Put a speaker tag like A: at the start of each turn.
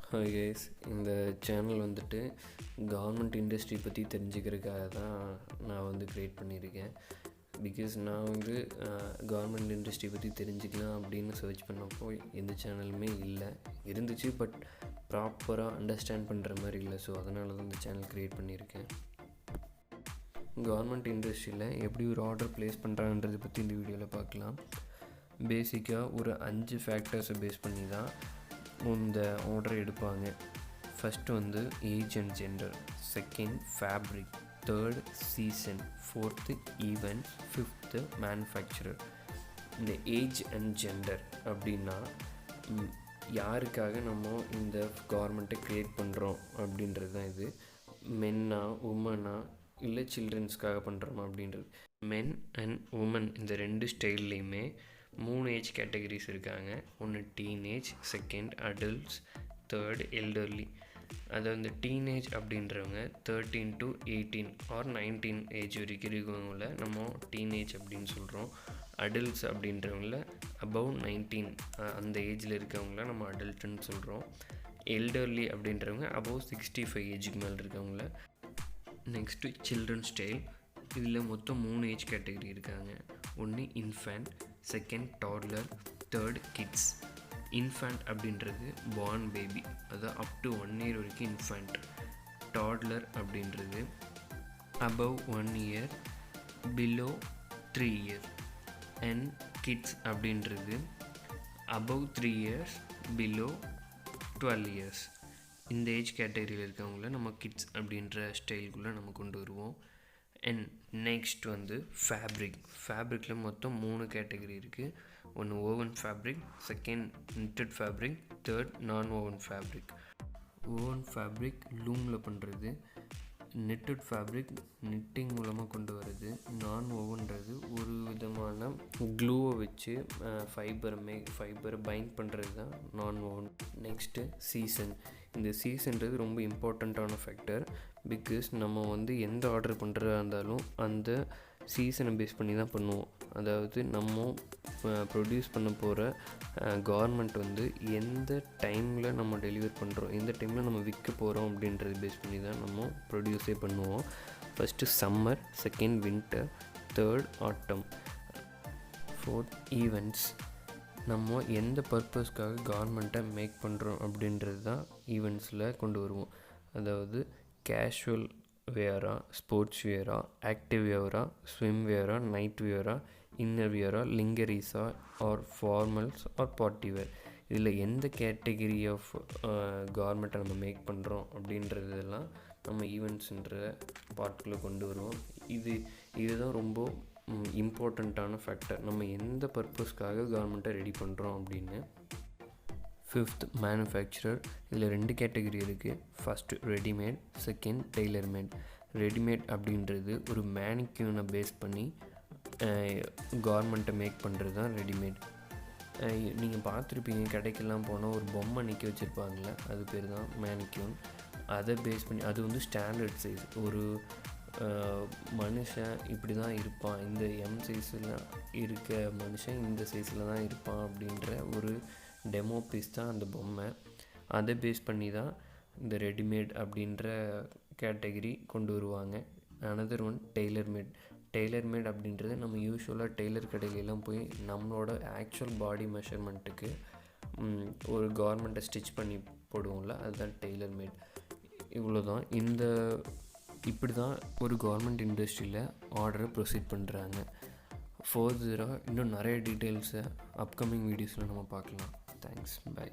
A: Hi guys, இந்த channel வந்துட்டு government industry பற்றி தெரிஞ்சுக்கிறதுக்காக தான் நான் வந்து க்ரியேட் பண்ணியிருக்கேன். பிகாஸ் நான் வந்து கவர்மெண்ட் இண்டஸ்ட்ரி பற்றி தெரிஞ்சுக்கலாம் அப்படின்னு சர்ச் பண்ணப்போ எந்த சேனலுமே இல்லை, இருந்துச்சு பட் ப்ராப்பராக அண்டர்ஸ்டாண்ட் பண்ணுற மாதிரி இல்லை. ஸோ அதனால தான் இந்த சேனல் க்ரியேட் பண்ணியிருக்கேன். கவர்மெண்ட் இண்டஸ்ட்ரியில் எப்படி ஒரு ஆர்டர் ப்ளேஸ் பண்ணுறாங்கன்றதை பற்றி இந்த வீடியோவில் பார்க்கலாம். பேசிக்காக ஒரு 5 ஃபேக்டர்ஸை பேஸ் பண்ணி தான் இந்த ஆர்டர் எடுப்பாங்க. ஃபஸ்ட்டு வந்து age and gender, second fabric, third season, fourth event, fifth manufacturer. இந்த ஏஜ் அண்ட் ஜெண்டர் அப்படின்னா யாருக்காக நம்ம இந்த கவர்மெண்ட்டை க்ரியேட் பண்ணுறோம் அப்படின்றது தான். இது மென்னா உமனா இல்லை சில்ட்ரன்ஸ்க்காக பண்ணுறோமா அப்படின்றது. மென் அண்ட் உமன் இந்த 2 ஸ்டைல்லையுமே 3 ஏஜ் கேட்டகரிஸ் இருக்காங்க. ஒன்று teenage, second adults, third elderly. அதாவது டீனேஜ் அப்படின்றவங்க 13 to 18 ஆர் 19 ஏஜ் வரைக்கும் இருக்கவங்கள நம்ம டீனேஜ் அப்படின்னு சொல்கிறோம். அடல்ட்ஸ் அப்படின்றவங்கள அபவ் 19 அந்த ஏஜில் இருக்கவங்கள நம்ம அடல்ட்டுன்னு சொல்கிறோம். எல்டர்லி அப்படின்றவங்க அபவ் 65 ஏஜுக்கு மேலே இருக்கவங்கள. Next children style. இதில் மொத்தம் 3 ஏஜ் கேட்டகரி இருக்காங்க. ஒன்று infant, second toddler, third kids. Infant அப்படின்றது பார்ன் பேபி, அது அப் டு 1 year வரைக்கும் இன்ஃபேண்ட். டாட்லர் அப்படின்றது above 1 year, below 3 years. And kids அப்படின்றது அபவ் 3 years, பிலோ 12 years. இந்த ஏஜ் கேட்டகரியில் இருக்கவங்கள நம்ம கிட்ஸ் அப்படின்ற ஸ்டைலுக்குள்ளே நம்ம கொண்டு வருவோம். அண்ட் நெக்ஸ்ட் வந்து ஃபேப்ரிக்கில் மொத்தம் 3 கேட்டகரி இருக்குது. ஒன்று woven fabric, second knitted fabric, third non woven fabric. Woven fabric லூமில் பண்ணுறது, knitted ஃபேப்ரிக் knitting மூலமாக கொண்டு வர்றது, நான் ஓவன்றது ஒரு விதமான க்ளூவை வச்சு ஃபைபரை பைண்ட் பண்ணுறது தான் நான் ஓவன். Next season. இந்த சீசன்றது ரொம்ப இம்பார்ட்டண்ட்டான ஃபேக்டர். பிகாஸ் நம்ம வந்து எந்த ஆர்டர் பண்ணுறதா இருந்தாலும் அந்த சீசனை பேஸ் பண்ணி தான் பண்ணுவோம். அதாவது நம்ம ப்ரொடியூஸ் பண்ண போகிற கவர்மெண்ட் வந்து எந்த டைமில் நம்ம டெலிவர் பண்ணுறோம், எந்த டைமில் நம்ம விற்க போகிறோம் அப்படின்றது பேஸ் பண்ணி தான் நம்ம ப்ரொடியூஸே பண்ணுவோம். First summer, second winter, third autumn, fourth events. நம்ம எந்த பர்பஸ்க்காக கவர்மெண்ட்டை மேக் பண்ணுறோம் அப்படின்றது தான் ஈவெண்ட்ஸில் கொண்டு வருவோம். அதாவது கேஷுவல் வேரா, ஸ்போர்ட்ஸ் வேரா, ஆக்டிவ் வேரா, ஸ்விம் வேரா, நைட் வேரா, இன்னர் வேரா, லிங்கரிஸா or formals or party wear. இதில் எந்த கேட்டகிரி ஆஃப் கவர்மெண்ட்டை நம்ம மேக் பண்ணுறோம் அப்படின்றதெல்லாம் நம்ம ஈவெண்ட்ஸுன்ற பார்ட்டுக்குள்ளே கொண்டு வருவோம். இதுதான் ரொம்ப இம்பார்ட்டண்ட்டான ஃபேக்டர், நம்ம எந்த பர்பஸ்க்காக கவர்மெண்ட்டை ரெடி பண்ணுறோம் அப்படின்னு. Fifth manufacturer. இதில் 2 கேட்டகரி இருக்குது. First readymade, second tailormade. Readymade அப்படின்றது ஒரு மேனிக்யூனை பேஸ் பண்ணி கவர்மெண்ட்டை மேக் பண்ணுறது தான் ரெடிமேட். நீங்கள் பார்த்துருப்பீங்க, கடைக்கெல்லாம் போனால் ஒரு பொம்மை நிற்க வச்சுருப்பாங்கள்ல, அது பேர் தான் மேனிக்யூன். அதை பேஸ் பண்ணி அது வந்து ஸ்டாண்டர்ட் சைஸ். ஒரு மனுஷன் இப்படி தான் இருப்பான், இந்த எம் சைஸில் இருக்க மனுஷன் இந்த சைஸில் தான் இருப்பான் அப்படின்ற ஒரு டெமோ பீஸ் தான் அந்த பொம்மை. அதை பேஸ் பண்ணி தான் இந்த ரெடிமேட் அப்படின்ற கேட்டகிரி கொண்டு வருவாங்க. அனதர் ஒன் டெய்லர்மேட் அப்படின்றது நம்ம யூஸ்வலாக டெய்லர் கடையிலெல்லாம் போய் நம்மளோட ஆக்சுவல் பாடி மெஷர்மெண்ட்டுக்கு ஒரு கவர்மெண்ட்டை ஸ்டிச் பண்ணி போடுவோம்ல, அதுதான் டெய்லர்மேட். இவ்வளோ தான். இப்படி தான் ஒரு கவர்மெண்ட் இண்டஸ்ட்ரியில் ஆர்டரை ப்ரொசீட் பண்ணுறாங்க. ஃபர்தராக இன்னும் நிறைய டீட்டெயில்ஸை அப்கமிங் வீடியோஸில் நம்ம பார்க்கலாம். Thanks, by.